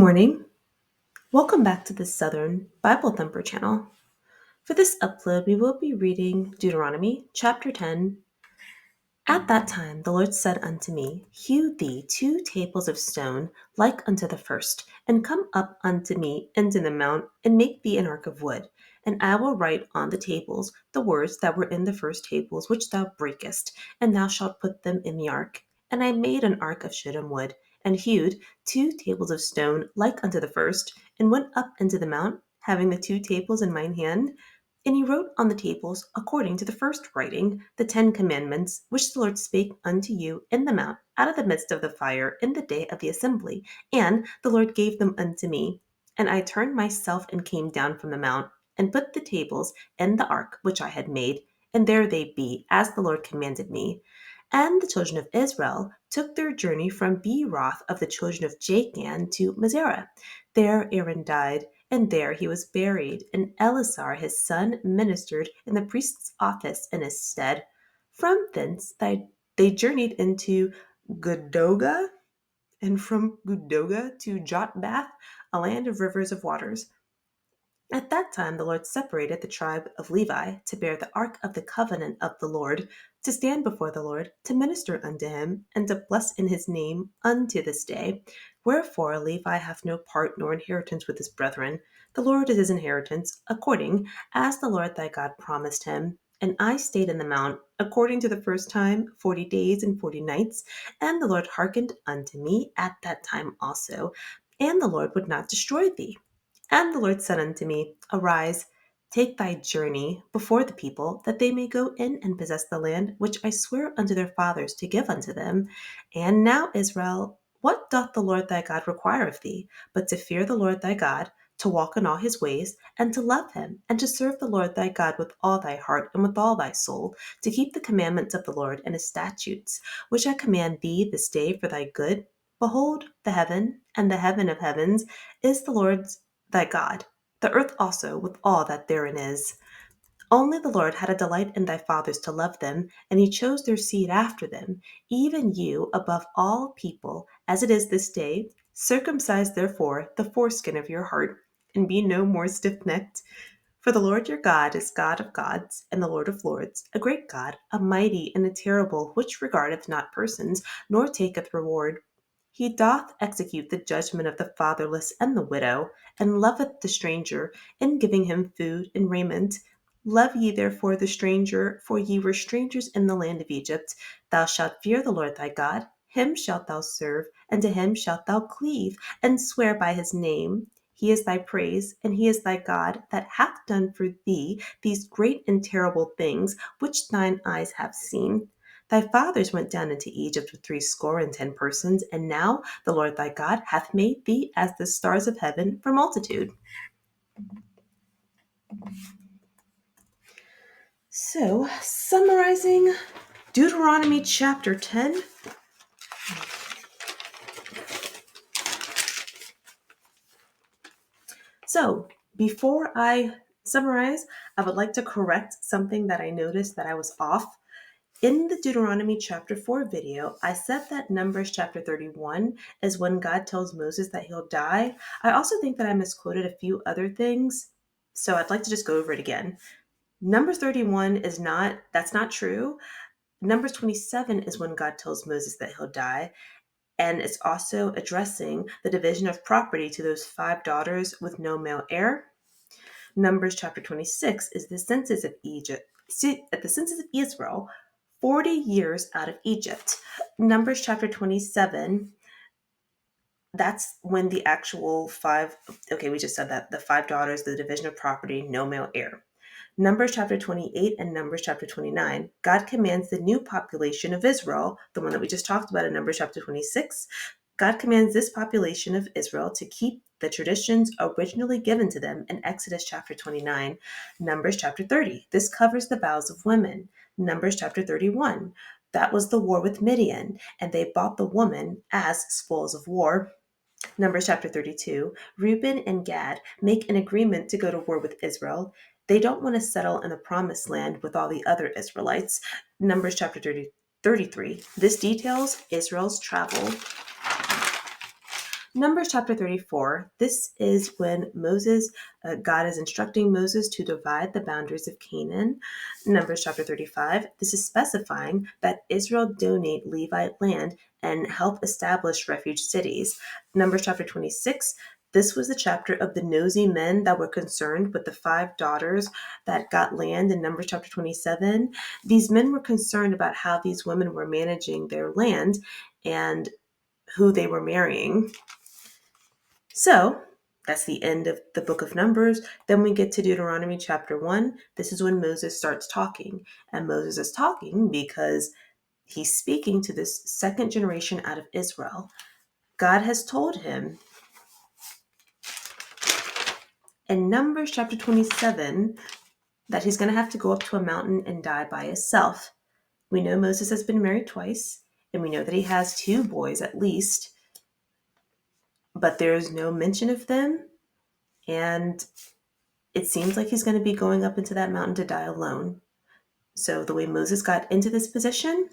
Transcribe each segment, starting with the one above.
morning. Welcome back to the Southern Bible Thumper channel. For this upload, we will be reading Deuteronomy chapter 10. At that time the Lord said unto me, Hew thee 2 tables of stone like unto the first, and come up unto me into the mount, and make thee an ark of wood. And I will write on the tables the words that were in the first tables which thou breakest, and thou shalt put them in the ark. And I made an ark of shittim wood, and hewed 2 tables of stone like unto the first, and went up into the mount, having the 2 tables in mine hand. And he wrote on the tables, according to the first writing, the 10 commandments, which the Lord spake unto you in the mount, out of the midst of the fire, in the day of the assembly. And the Lord gave them unto me. And I turned myself and came down from the mount, and put the tables in the ark which I had made, and there they be, as the Lord commanded me. And the children of Israel took their journey from Beeroth of the children of Jachan to Mizerah. There Aaron died, and there he was buried, and Eleazar his son ministered in the priest's office in his stead. From thence they journeyed into Gudoga, and from Gudoga to Jotbath, a land of rivers of waters. At that time the Lord separated the tribe of Levi to bear the ark of the covenant of the Lord, to stand before the Lord, to minister unto him, and to bless in his name unto this day. Wherefore Levi hath no part nor inheritance with his brethren. The Lord is his inheritance, according as the Lord thy God promised him. And I stayed in the mount, according to the first time, 40 days and 40 nights. And the Lord hearkened unto me at that time also. And the Lord would not destroy thee. And the Lord said unto me, Arise, take thy journey before the people, that they may go in and possess the land which I swear unto their fathers to give unto them. And now, Israel, what doth the Lord thy God require of thee, but to fear the Lord thy God, to walk in all his ways, and to love him, and to serve the Lord thy God with all thy heart and with all thy soul, to keep the commandments of the Lord and his statutes, which I command thee this day for thy good? Behold, the heaven and the heaven of heavens is the Lord's thy God, the earth also with all that therein is. Only the Lord had a delight in thy fathers to love them, and he chose their seed after them, even you above all people, as it is this day. Circumcise therefore the foreskin of your heart, and be no more stiff-necked. For the Lord your God is God of gods, and the Lord of lords, a great God, a mighty and a terrible, which regardeth not persons, nor taketh reward. He doth execute the judgment of the fatherless and the widow, and loveth the stranger, in giving him food and raiment. Love ye therefore the stranger, for ye were strangers in the land of Egypt. Thou shalt fear the Lord thy God, him shalt thou serve, and to him shalt thou cleave, and swear by his name. He is thy praise, and he is thy God, that hath done for thee these great and terrible things, which thine eyes have seen. Thy fathers went down into Egypt with 60 persons, and now the Lord thy God hath made thee as the stars of heaven for multitude. So, summarizing Deuteronomy chapter 10. So, before I summarize, I would like to correct something that I noticed that I was off. In the Deuteronomy chapter 4 video, I said that Numbers chapter 31 is when God tells Moses that he'll die. I also think that I misquoted a few other things, so I'd like to just go over it again. Numbers 31 that's not true. Numbers 27 is when God tells Moses that he'll die, and it's also addressing the division of property to those 5 daughters with no male heir. Numbers chapter 26 is the census of Egypt, at the census of Israel, 40 years out of Egypt. Numbers chapter 27, that's when the actual 5, okay, we just said that, the 5 daughters, the division of property, no male heir. Numbers chapter 28 and Numbers chapter 29, God commands the new population of Israel, the one that we just talked about in Numbers chapter 26. God commands this population of Israel to keep the traditions originally given to them in Exodus chapter 29. Numbers chapter 30, this covers the vows of women. Numbers chapter 31, that was the war with Midian, and they bought the woman as spoils of war. Numbers chapter 32, Reuben and Gad make an agreement to go to war with Israel. They don't want to settle in the promised land with all the other Israelites. Numbers chapter 33, this details Israel's travel. Numbers chapter 34, this is when God is instructing Moses to divide the boundaries of Canaan. Numbers chapter 35, this is specifying that Israel donate Levite land and help establish refuge cities. Numbers chapter 26, this was the chapter of the nosy men that were concerned with the 5 daughters that got land in Numbers chapter 27. These men were concerned about how these women were managing their land and who they were marrying. So that's the end of the book of Numbers. Then we get to Deuteronomy chapter 1. This is when Moses starts talking. And Moses is talking because he's speaking to this second generation out of Israel. God has told him in Numbers chapter 27 that he's going to have to go up to a mountain and die by himself. We know Moses has been married twice, and we know that he has 2 boys at least, but there's no mention of them. And it seems like he's going to be going up into that mountain to die alone. So the way Moses got into this position,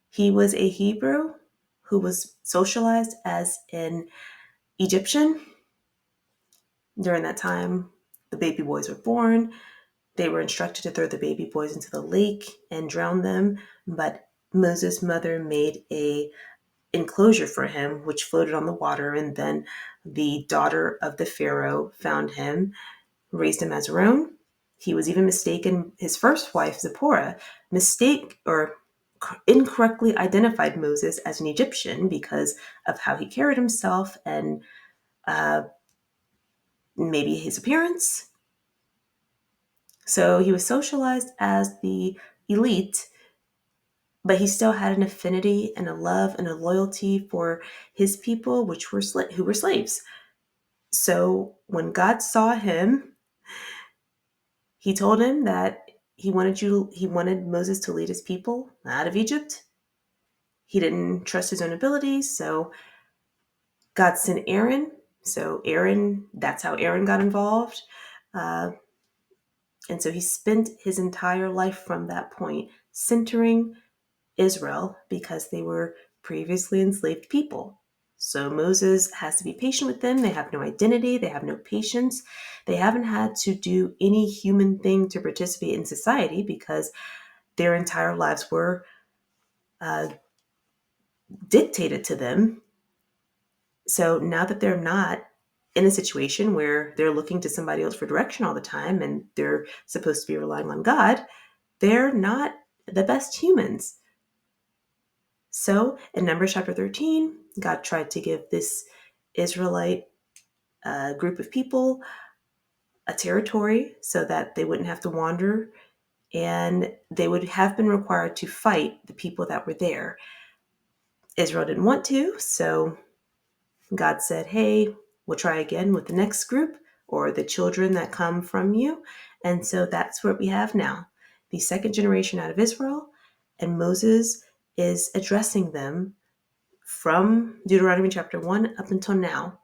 he was a Hebrew who was socialized as an Egyptian. During that time, the baby boys were born. They were instructed to throw the baby boys into the lake and drown them, but Moses' mother made a enclosure for him which floated on the water, and then the daughter of the Pharaoh found him, raised him as her own. He was even mistaken, his first wife, Zipporah, incorrectly identified Moses as an Egyptian because of how he carried himself and maybe his appearance. So he was socialized as the elite, but he still had an affinity and a love and a loyalty for his people, who were slaves. So when God saw him, he told him that he wanted Moses to lead his people out of Egypt. He didn't trust his own abilities, so God sent Aaron. So that's how Aaron got involved. And so he spent his entire life from that point centering Israel because they were previously enslaved people. So Moses has to be patient with them. They have no identity. They have no patience. They haven't had to do any human thing to participate in society because their entire lives were dictated to them. So now that they're not in a situation where they're looking to somebody else for direction all the time and they're supposed to be relying on God, they're not the best humans. So in Numbers chapter 13, God tried to give this Israelite group of people a territory so that they wouldn't have to wander, and they would have been required to fight the people that were there. Israel didn't want to, so God said, hey, we'll try again with the next group or the children that come from you. And so that's what we have now, the second generation out of Israel. And Moses is addressing them from Deuteronomy chapter 1 up until now,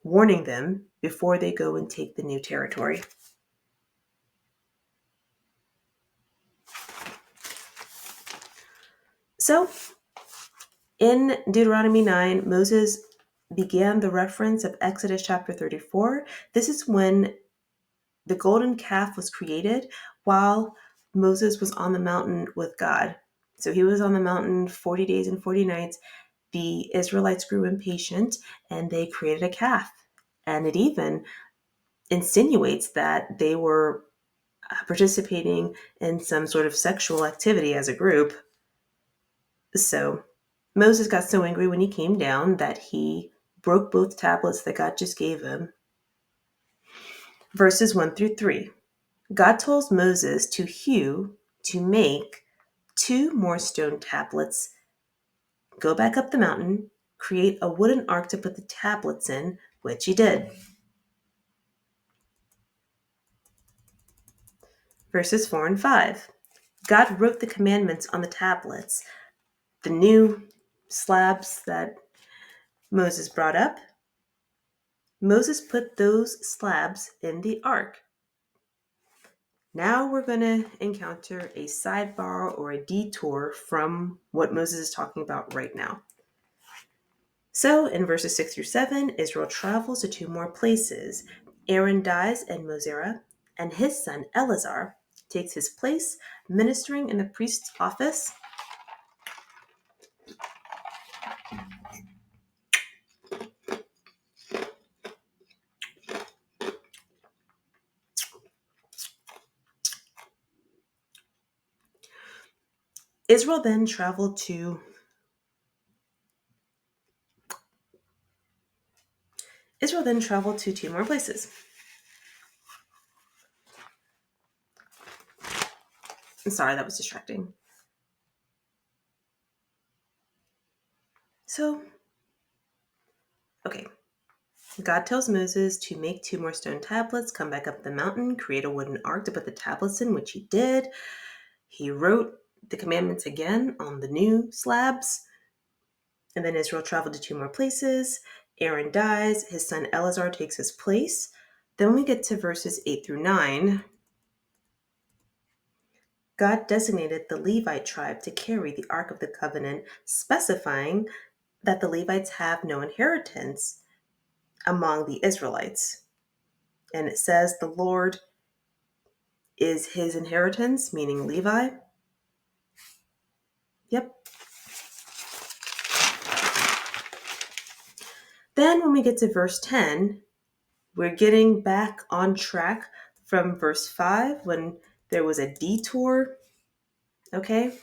warning them before they go and take the new territory. So in Deuteronomy 9, Moses began the reference of Exodus chapter 34. This is when the golden calf was created while Moses was on the mountain with God. So he was on the mountain 40 days and 40 nights. The Israelites grew impatient and they created a calf. And it even insinuates that they were participating in some sort of sexual activity as a group. So Moses got so angry when he came down that he broke both tablets that God just gave him. Verses 1 through 3. God tells Moses to make 2 more stone tablets, go back up the mountain, create a wooden ark to put the tablets in, which he did. Verses 4 and 5. God wrote the commandments on the tablets, the new slabs that Moses brought up. Moses put those slabs in the ark. Now we're going to encounter a sidebar or a detour from what Moses is talking about right now. So in verses 6 through 7, Israel travels to two more places. Aaron dies in Mosera, and his son Eleazar takes his place, ministering in the priest's office. Israel then traveled to two more places. I'm sorry, that was distracting. So, okay. God tells Moses to make two more stone tablets, come back up the mountain, create a wooden ark to put the tablets in, which he did. He wrote the commandments again on the new slabs. And then Israel traveled to two more places. Aaron dies. His son Eleazar takes his place. Then we get to verses 8 through 9. God designated the Levite tribe to carry the Ark of the Covenant, specifying that the Levites have no inheritance among the Israelites. And it says the Lord is his inheritance, meaning Levi. Yep. Then when we get to verse 10, we're getting back on track from verse 5 when there was a detour. Okay.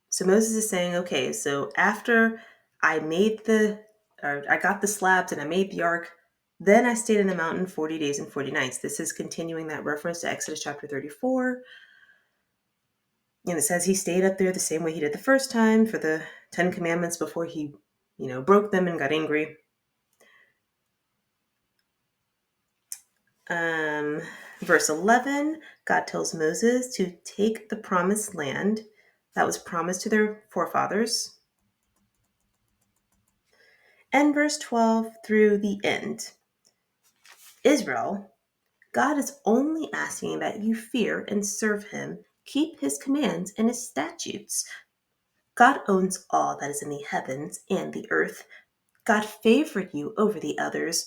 So Moses is saying, okay, so after I got the slabs and I made the ark, then I stayed in the mountain 40 days and 40 nights. This is continuing that reference to Exodus chapter 34. And it says he stayed up there the same way he did the first time for the 10 commandments before he, broke them and got angry. Verse 11, God tells Moses to take the promised land that was promised to their forefathers. And verse 12 through the end. Israel, God is only asking that you fear and serve him, keep his commands and his statutes. God owns all that is in the heavens and the earth. God favored you over the others.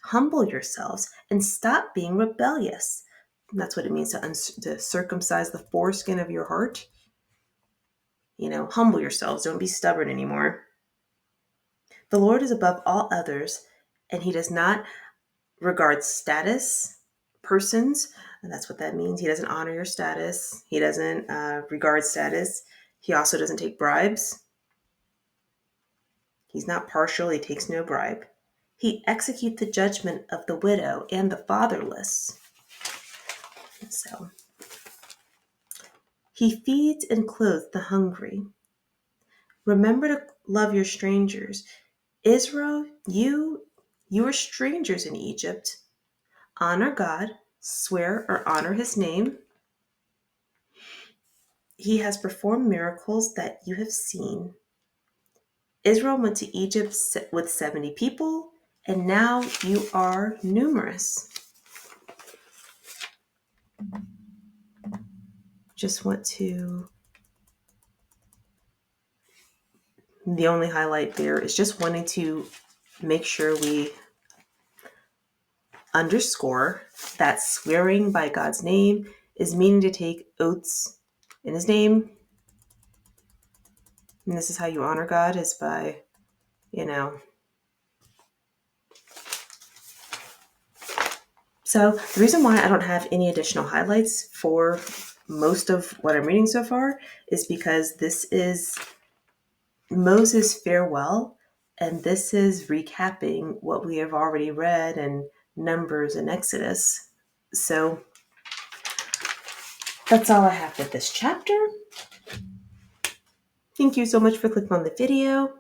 Humble yourselves and stop being rebellious. And that's what it means to circumcise the foreskin of your heart. Humble yourselves. Don't be stubborn anymore. The Lord is above all others, and he does not regard status, persons, and that's what that means. He doesn't honor your status. He doesn't regard status. He also doesn't take bribes. He's not partial. He takes no bribe. He executes the judgment of the widow and the fatherless. So he feeds and clothes the hungry. Remember to love your strangers. Israel, you were strangers in Egypt. Honor God, swear or honor his name. He has performed miracles that you have seen. Israel went to Egypt with 70 people, and now you are numerous. Just want to... The only highlight there is just wanting to make sure we underscore that swearing by God's name is meaning to take oaths in his name. And this is how you honor God, is by, So the reason why I don't have any additional highlights for most of what I'm reading so far is because this is Moses' farewell, and this is recapping what we have already read in Numbers and Exodus. So that's all I have for this chapter. Thank you so much for clicking on the video.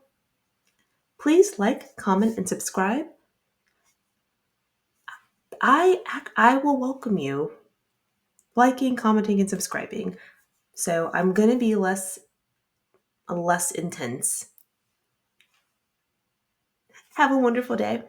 Please like, comment, and subscribe. I will welcome you liking, commenting, and subscribing. So I'm going to be less intense. Have a wonderful day.